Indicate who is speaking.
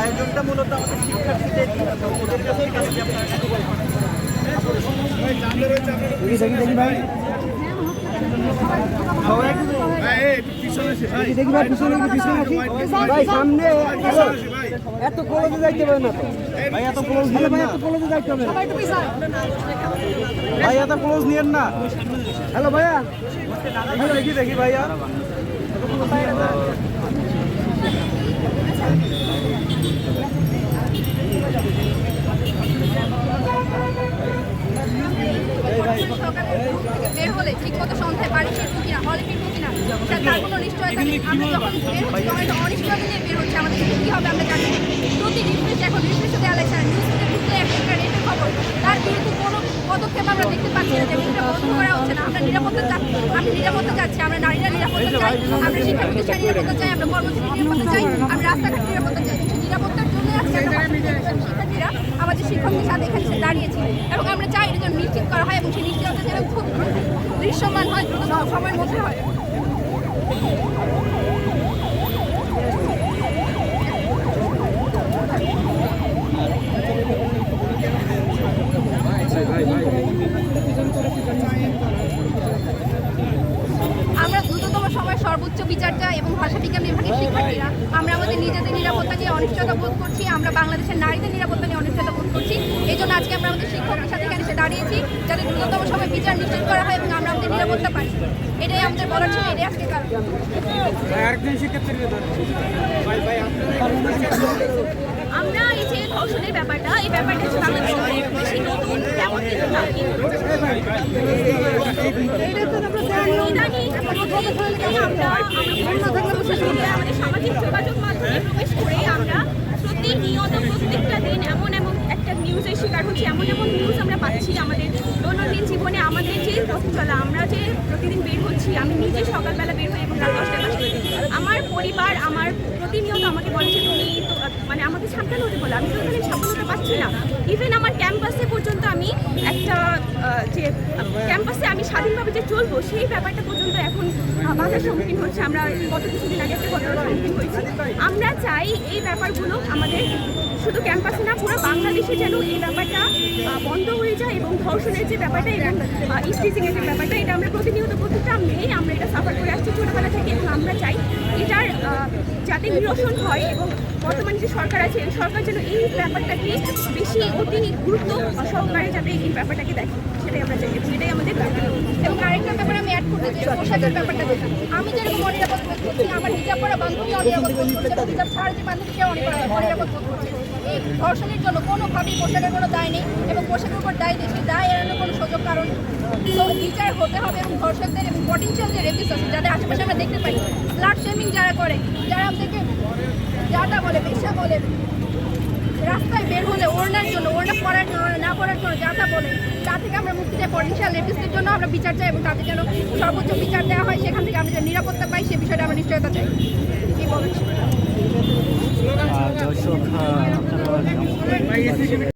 Speaker 1: আয়োজনটা মূলত আমাদের শিক্ষার্থীদের ওদের কাছে
Speaker 2: সামনে এত কলেজে যাইতে পারে না তো ভাই, এত ক্লোজ নিয়ে ভাই, এত কলেজে যাইতে হবে ভাই, এত ক্লোজ নিয়েন না। হ্যালো ভাইয়া, দেখি ভাইয়া,
Speaker 3: বের হলে ঠিক মতো সন্ধ্যায় বাড়ি ফিরবো কিনা, হলে ফিরবো কিনা, তার কোনো নিশ্চয়তা নেই। আমরা যখন বের হচ্ছি তখন একটা অনিশ্চয়তা নিয়ে বের হচ্ছে, আমাদের কি হবে আমরা জানি না। প্রতি রিফ্রেশ এখন রিফ্রেশে দেওয়া লাগছে, আর নিউজে ঢুকলে একটা রেটের খবর, তার বিরুদ্ধে কোনো পদক্ষেপ আমরা দেখতে পাচ্ছি না, যে এটা বন্ধ করা হচ্ছে না। আমরা নিরাপত্তা চাচ্ছি, আমরা নারীরা নিরাপত্তা চাই, আমরা শিক্ষা প্রতিষ্ঠান নিরাপত্তা চাই, আমরা কর্মচারী নিরাপত্তা চাই, আমরা রাস্তাঘাট নিরাপত্তা চাই। নিরাপত্তার জন্য আজকে শিক্ষার্থীরা আমাদের শিক্ষকদের সাথে এখানে এসে দাঁড়িয়েছি, এবং আমরা চাই এটা যেন নিশ্চিত করা হয়, এবং সেই নিশ্চয়তা যেন খুব দৃশ্যমান হয়, দ্রুত সময়ের মধ্যে হয়। আমরা দ্রুততম সময় সর্বোচ্চ বিচার চাই, এবং ভাষা বিজ্ঞান বিভাগের শিক্ষার্থীরা আমরা আমাদের নিজেদের নিরাপত্তা নিয়ে অনিশ্চয়তা বোধ করছি, আমরা বাংলাদেশের নারীদের নিরাপত্তা নিয়ে অনিশ্চয়তা বোধ করছি। এই জন্য আজকে আমরা আমাদের শিক্ষকদের সাথে এখানে এসে দাঁড়িয়েছি, যাতে দ্রুততম সময় বিচার নিশ্চিত করা হয় এবং আমরা আমাদের নিরাপত্তা পাই। এটাই আমাদের বলার ছিল, এটাই আজকে কারণ।
Speaker 4: আমরা এই যে ধর্ষণের ব্যাপারটা, এই ব্যাপারটা হচ্ছে বাংলাদেশে অনেক বেশি নতুন, তেমন কিন্তু না। আমাদের সামাজিক যোগাযোগ মাধ্যমে প্রবেশ করে আমরা প্রতিনিয়ত প্রত্যেকটা দিন এমন একটা নিউজের শিকার হচ্ছি, এমন নিউজ আমরা পাচ্ছি আমাদের দৈনন্দিন জীবনে। আমাদের যে পথ চলা, আমরা যে প্রতিদিন বের হচ্ছি, আমি নিজে সকালবেলা বের হই এবং রাত 10টায় বাসি। আমার পরিবার আমার প্রতিনিয়ত আমাকে বলে যে তুমি তো মানে আমাকে সাবধান হতে বলে, আমি তো এখানে সাবধানতা পাচ্ছি না। ইভেন আমার ক্যাম্পাসে পর্যন্ত আমি একটা যে ক্যাম্পাসে আমি স্বাধীনভাবে যে চলবো, সেই ব্যাপারটা পর্যন্ত এখন বাধার সম্মুখীন হচ্ছে। আমরা গত কিছুদিন আগে একটা ঘটনার সম্মুখীন হয়েছি। আমরা চাই এই ব্যাপারগুলো আমাদের শুধু ক্যাম্পাসে না, পুরো বাংলাদেশে যেন এই ব্যাপারটা বন্ধ হয়ে যায়, এবং ধর্ষণের যে ব্যাপারটা এবং স্টিচিংয়ের যে ব্যাপারটা, এটা আমরা প্রতিনিয়ত প্রত্যেকটা মেয়ে আমরা এটা সাফার করে আসছি ছোটোবেলা থেকে, এবং আমরা চাই এটার যাতে নিরসন হয়, এবং বর্তমানে যে সরকার আছে এই সরকার যেন এই ব্যাপারটাকে বেশি অতি গুরুত্ব সহকারে যাতে এই ব্যাপারটাকে দেখে, সেটাই আমরা চাই, সেটাই আমাদের দাবি।
Speaker 3: এবং আরেকটা ব্যাপার আমি অ্যাড করতে চাই, পোশাকের ব্যাপারটা দেখি। আমি যেরকম অনিরাপদ বোধ করছি, আমার হিজাব পরা বান্ধবী অনিরাপদ বোধ করছে, এবং হিজাব ছাড়া যে বান্ধবী কেউ অনিরাপদ বোধ করছে। এই ধর্ষণের জন্য কোনোভাবেই পোশাকের কোনো দায় নেই, এবং পোশাকের উপর দায় নেই, সেই দায় এড়ানোর কোনো সুযোগ কারণ বিচার হতে হবে। এবং ধর্ষকদের এবং পটেনশিয়াল যে রেপিস্ট আছে, যাদের আশেপাশে আমরা দেখতে পাই, স্লাট শেমিং যারা করে, যারা আমাদেরকে যাটা বলে, পেশা বলে, রাস্তায় বের হলে ওড়নার জন্য, ওড়না পরার না পরার জন্য যাতা বলে, তা থেকে আমরা মুক্তি চাই। পটেনশিয়াল রেপিস্টের জন্য আমরা বিচার চাই, এবং তাদের যেন সর্বোচ্চ বিচার দেওয়া হয়, সেখান থেকে আমরা যে নিরাপত্তা পাই, সে বিষয়টা আমরা নিশ্চয়তা চাই। কি বলছি
Speaker 2: দর্শক